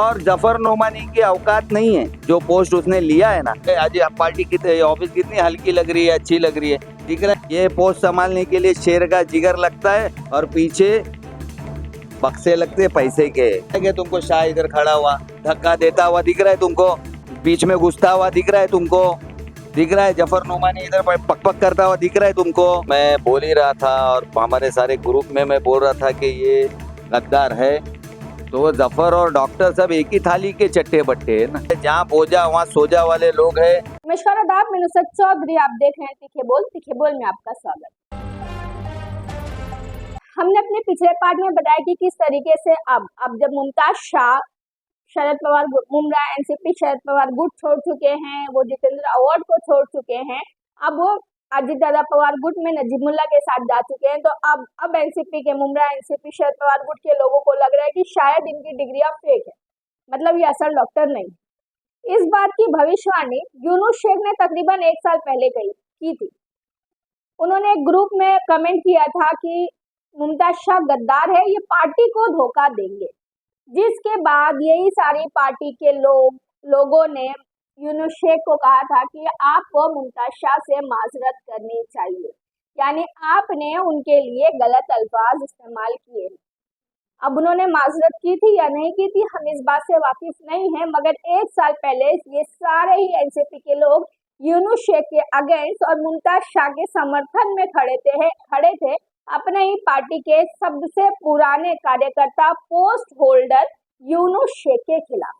और जफर नोमानी की औकात नहीं है जो पोस्ट उसने लिया है ना। आज पार्टी की ऑफिस कितनी हल्की लग रही है, अच्छी लग रही है, दिख रहा है। ये पोस्ट संभालने के लिए शेर का जिगर लगता है और पीछे बक्से लगते पैसे के। तुमको शाह इधर खड़ा हुआ धक्का देता हुआ दिख रहा है, तुमको बीच में घुसता हुआ दिख रहा है, तुमको दिख रहा है जफर नोमानी इधर पक पक करता हुआ दिख रहा है तुमको। मैं बोल ही रहा था और हमारे सारे ग्रुप में मैं बोल रहा था कि ये गद्दार है। तो जफर और डॉक्टर सब एक ही थाली के चट्टे बट्टे है ना। जहाँ बोझा वहाँ सोजा वाले लोग हैं। नमस्कार आदाब, मैं नुसरत चौधरी, आप देख रहे हैं तीखे बोल में आपका स्वागत। हमने अपने पिछले पार्ट में बताया कि किस तरीके से अब जब मुमताज शाह शरद पवार मुमरा एनसीपी शरद पवार गुट छोड़ चुके हैं, वो जितेंद्र अवार्ड को छोड़ चुके हैं, अब वो अजीत दादा पवार गुट में नजीमुल्ला के साथ जा चुके हैं। तो अब एनसीपी के मुमरा एनसीपी शरद पवार गुट के लोगों को लग रहा है कि शायद इनकी डिग्रियां फेक है, मतलब ये असल डॉक्टर नहीं। इस बात की भविष्यवाणी यूनुस शेख ने तकरीबन 1 साल पहले की थी। उन्होंने एक ग्रुप में कमेंट किया था कि मुमताज शाह गद्दार है, ये पार्टी को धोखा देंगे। जिसके बाद यही सारी पार्टी के लोगों ने यूनुस शेख को कहा था कि आपको मुमताज शाह से माजरत करनी चाहिए, यानी आपने उनके लिए गलत अल्फाज इस्तेमाल किए। अब उन्होंने माजरत की थी या नहीं की थी हम इस बात से वाकिफ नहीं है, मगर 1 साल पहले ये सारे ही एनसीपी के लोग यूनुस शेख के अगेंस्ट और मुमताज शाह के समर्थन में खड़े थे अपने ही पार्टी के सबसे पुराने कार्यकर्ता पोस्ट होल्डर यूनुस शेख के खिलाफ।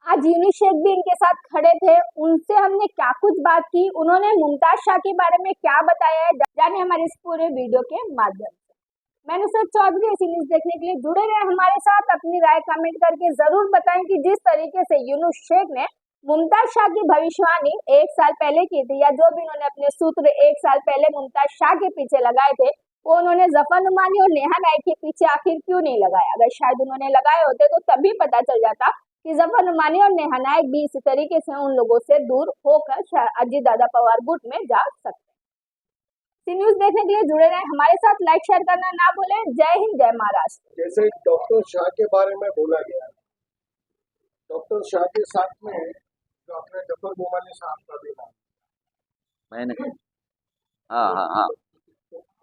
आज यूनुस शेख भी इनके साथ खड़े थे, उनसे हमने क्या कुछ बात की, उन्होंने मुमताज शाह के बारे में क्या बताया है, जाने हमारे इस पूरे वीडियो के माध्यम से। मैं नुसरत चौधरी, ऐसी न्यूज देखने के लिए जुड़े रहे हमारे साथ। अपनी राय कमेंट करके जरूर बताएं कि जिस तरीके से यूनुस शेख ने मुमताज शाह की भविष्यवाणी 1 साल पहले की थी, या जो भी उन्होंने अपने सूत्र 1 साल पहले मुमताज शाह के पीछे लगाए थे, वो उन्होंने जफर नोमानी और नेहा नायक के पीछे आखिर क्यों नहीं लगाया। अगर शायद उन्होंने लगाए होते तो तभी पता चल जाता कि जफर नोमानी और नेहा नायक भी इसी तरीके से उन लोगों से दूर होकर अजीत दादा पवार गुट में जा सकते। न्यूज देखने के लिए जुड़े रहे हमारे साथ, लाइक शेयर करना ना भूलें। जय हिंद, जय महाराष्ट्र। जैसे डॉक्टर शाह के बारे में बोला गया, डॉक्टर शाह के साथ में जो अपने जफर नोमानी साहब का भी नाम मैंने हाँ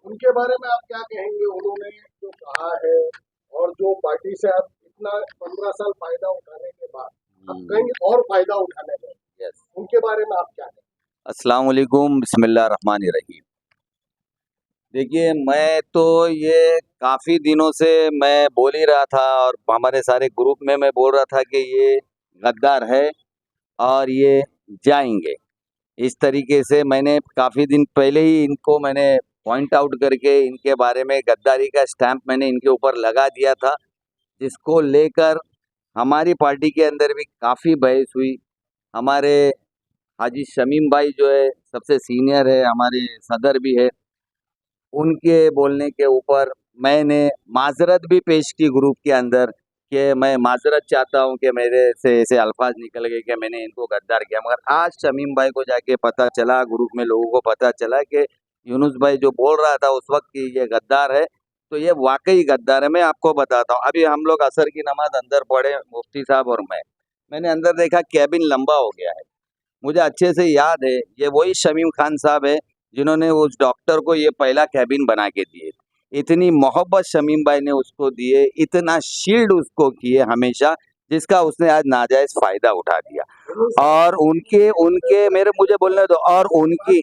उनके बारे में आप क्या कहेंगे? उन्होंने जो कहा है और जो पार्टी से आप इतना 15 साल फायदा उठाने के बाद अब कहीं और फायदा उठाने में, उनके बारे में आप क्या कहेंगे? अस्सलाम वालेकुम, बिस्मिल्लाह रहमान रहीम। देखिए, मैं तो ये काफ़ी दिनों से मैं बोल ही रहा था और हमारे सारे ग्रुप में मैं बोल रहा था कि ये गद्दार है और ये जाएंगे। इस तरीके से मैंने काफ़ी दिन पहले ही इनको मैंने पॉइंट आउट करके इनके बारे में गद्दारी का स्टैंप मैंने इनके ऊपर लगा दिया था, जिसको लेकर हमारी पार्टी के अंदर भी काफ़ी बहस हुई। हमारे हाजी शमीम भाई जो है सबसे सीनियर है, हमारे सदर भी है, उनके बोलने के ऊपर मैंने माजरत भी पेश की ग्रुप के अंदर कि मैं माजरत चाहता हूं कि मेरे से ऐसे अल्फाज निकल गए कि मैंने इनको गद्दार किया। मगर आज शमीम भाई को जाके पता चला, ग्रुप में लोगों को पता चला कि यूनुस भाई जो बोल रहा था उस वक्त कि ये गद्दार है, तो ये वाकई गद्दार है। मैं आपको बताता हूँ, अभी हम लोग असर की नमाज अंदर पढ़े, मुफ्ती साहब और मैंने अंदर देखा कैबिन लंबा हो गया है। मुझे अच्छे से याद है ये वही शमीम खान साहब है जिन्होंने उस डॉक्टर को ये पहला कैबिन बना के दिए। इतनी मोहब्बत शमीम भाई ने उसको दिए, इतना शील्ड उसको किए हमेशा, जिसका उसने आज नाजायज फायदा उठा दिया। और उनके मेरे मुझे बोलने दो, और उनकी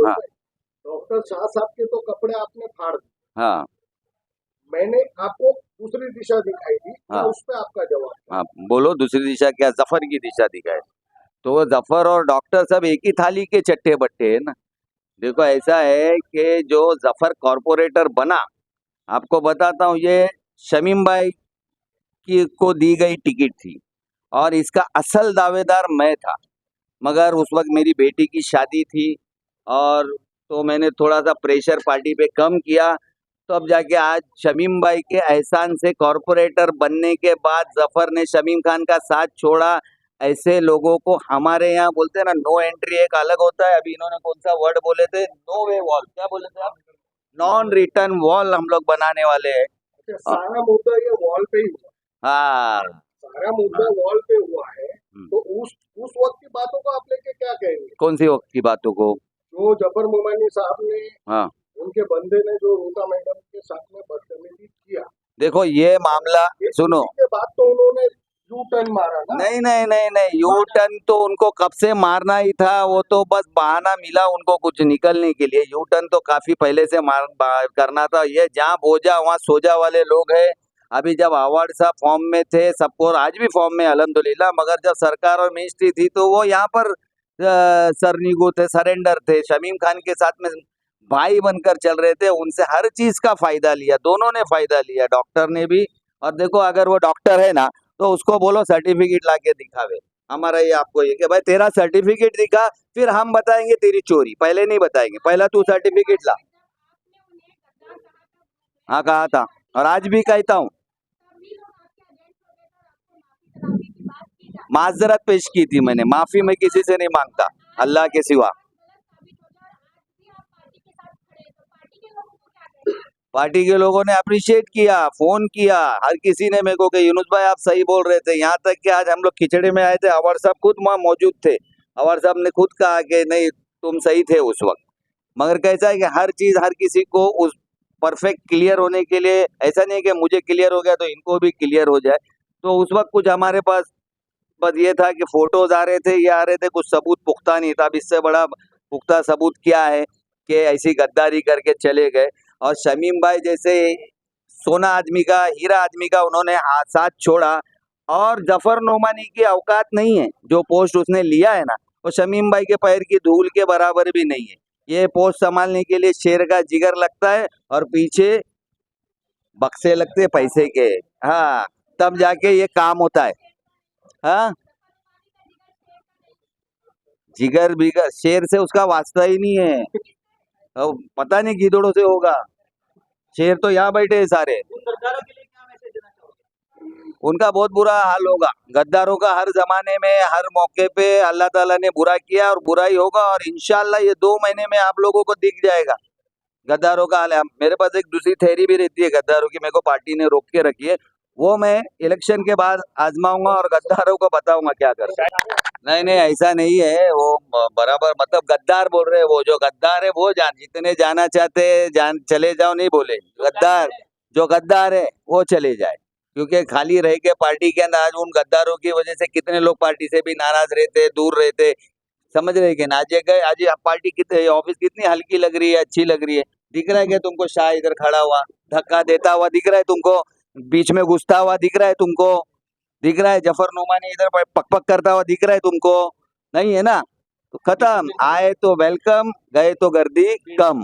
हाँ डॉक्टर शाह साहब के तो कपड़े आपने फाड़ दिए, हाँ मैंने आपको दूसरी दिशा दिखाई थी, हाँ उस पर आपका जवाब। हाँ बोलो, दूसरी दिशा क्या? जफर की दिशा दिखाए। तो जफर और डॉक्टर सब एक ही थाली के चट्टे बट्टे है ना। देखो, ऐसा है कि जो जफर कॉरपोरेटर बना, आपको बताता हूँ, ये शमीम भाई की को दी गई टिकट थी और इसका असल दावेदार मैं था। मगर उस वक्त मेरी बेटी की शादी थी और तो मैंने थोड़ा सा प्रेशर पार्टी पे कम किया, तो अब जाके आज शमीम भाई के एहसान से कॉरपोरेटर बनने के बाद जफर ने शमीम खान का साथ छोड़ा। ऐसे लोगों को हमारे यहाँ बोलते हैं ना, नो एंट्री एक अलग होता है। अभी इन्होंने कौन सा वर्ड बोले थे? नो वे वॉल, क्या बोले थे आप? नॉन रिटर्न वॉल हम लोग बनाने वाले हैं। सारा मुद्दा ये वॉल पे ही हुआ। हाँ, सारा मुद्दा वॉल पे हुआ है, तो उस वक्त की बातों को आप लेके क्या कहेंगे? कौन सी वक्त की बातों को? जो जफर मोमानी साहब ने, हाँ, उनके बंदे ने जो रूता मैडम के साथ में बदतमीजी किया, देखो ये मामला सुनो, के बाद तो उन्होंने यू टर्न मारा ना। नहीं नहीं नहीं नहीं, यू टर्न तो उनको कब से मारना ही था, वो तो बस बहाना मिला उनको कुछ निकलने के लिए। यू टर्न तो काफी पहले से करना था। ये जहाँ बोझा वहाँ सोजा वाले लोग हैं। अभी जब अवार्ड साहब फॉर्म में थे, सबको आज भी फॉर्म में अल्हम्दुलिल्लाह, मगर जब सरकार और मिनिस्ट्री थी तो वो यहाँ पर सरनीगो थे, सरेंडर थे, शमीम खान के साथ में भाई बनकर चल रहे थे। उनसे हर चीज का फायदा लिया, दोनों ने फायदा लिया, डॉक्टर ने भी। और देखो अगर वो डॉक्टर है ना तो उसको बोलो सर्टिफिकेट लाके दिखावे। हमारा ये आपको ये कि भाई तेरा सर्टिफिकेट दिखा, फिर हम बताएंगे तेरी चोरी, पहले नहीं बताएंगे, पहला तू सर्टिफिकेट ला। हाँ कहा था और आज भी कहता हूँ, माजरत पेश की थी मैंने, माफी मैं किसी से नहीं मांगता अल्लाह के सिवा। पार्टी के लोगों ने अप्रिशिएट किया, फोन किया, हर किसी ने मेरे को कि यूनुस भाई आप सही बोल रहे थे। यहाँ तक कि आज हम लोग खिचड़ी में आए थे, अवर साहब खुद वहाँ मौजूद थे, अवर साहब ने खुद कहा कि नहीं तुम सही थे उस वक्त। मगर कैसा है कि हर चीज हर किसी को उस परफेक्ट क्लियर होने के लिए, ऐसा नहीं है कि मुझे क्लियर हो गया तो इनको भी क्लियर हो जाए। तो उस वक्त कुछ हमारे पास बस ये था कि फोटोज आ रहे थे, ये आ रहे थे, कुछ सबूत पुख्ता नहीं था। अब इससे बड़ा पुख्ता सबूत क्या है कि ऐसी गद्दारी करके चले गए। और शमीम भाई जैसे सोना आदमी का, हीरा आदमी का उन्होंने हाथ साथ छोड़ा। और जफर नोमानी की औकात नहीं है, जो पोस्ट उसने लिया है ना, वो शमीम भाई के पैर की धूल के बराबर भी नहीं है। ये पोस्ट संभालने के लिए शेर का जिगर लगता है और पीछे बक्से लगते हैं पैसे के। हाँ, तब जाके ये काम होता है। हाँ, जिगर बिगर शेर से उसका वास्ता ही नहीं है। अब पता नहीं गिदड़ों से होगा, शेर तो यहाँ बैठे हैं सारे। उनका बहुत बुरा हाल होगा। गद्दारों का हर जमाने में हर मौके पे अल्लाह ताला ने बुरा किया और बुरा ही होगा। और इंशाल्लाह ये 2 महीने में आप लोगों को दिख जाएगा गद्दारों का हाल है। मेरे पास एक दूसरी थ्योरी भी रहती है गद्दारों की, मेरे को पार्टी ने रोक के रखी है, वो मैं इलेक्शन के बाद आजमाऊंगा और गद्दारों को बताऊंगा क्या करता है। नहीं नहीं ऐसा नहीं है, वो बराबर मतलब गद्दार बोल रहे हैं, वो जो गद्दार है वो जितने जाना चाहते जान चले जाओ नहीं बोले, गद्दार जो गद्दार है वो चले जाए। क्योंकि खाली रह के पार्टी के अंदर आज उन गद्दारों की वजह से कितने लोग पार्टी से भी नाराज रहते, दूर रहते, समझ रहे कि ना। आज गए, आज पार्टी कितने ऑफिस कितनी हल्की लग रही है, अच्छी लग रही है। दिख रहा है क्या तुमको शाह इधर खड़ा हुआ धक्का देता हुआ दिख रहा है तुमको, बीच में घुसता हुआ दिख रहा है तुमको, दिख रहा है जफर नोमानी इधर पक पक करता हुआ दिख रहा है तुमको? नहीं है ना। तो खत्म, आए तो वेलकम, गए तो गर्दी कम।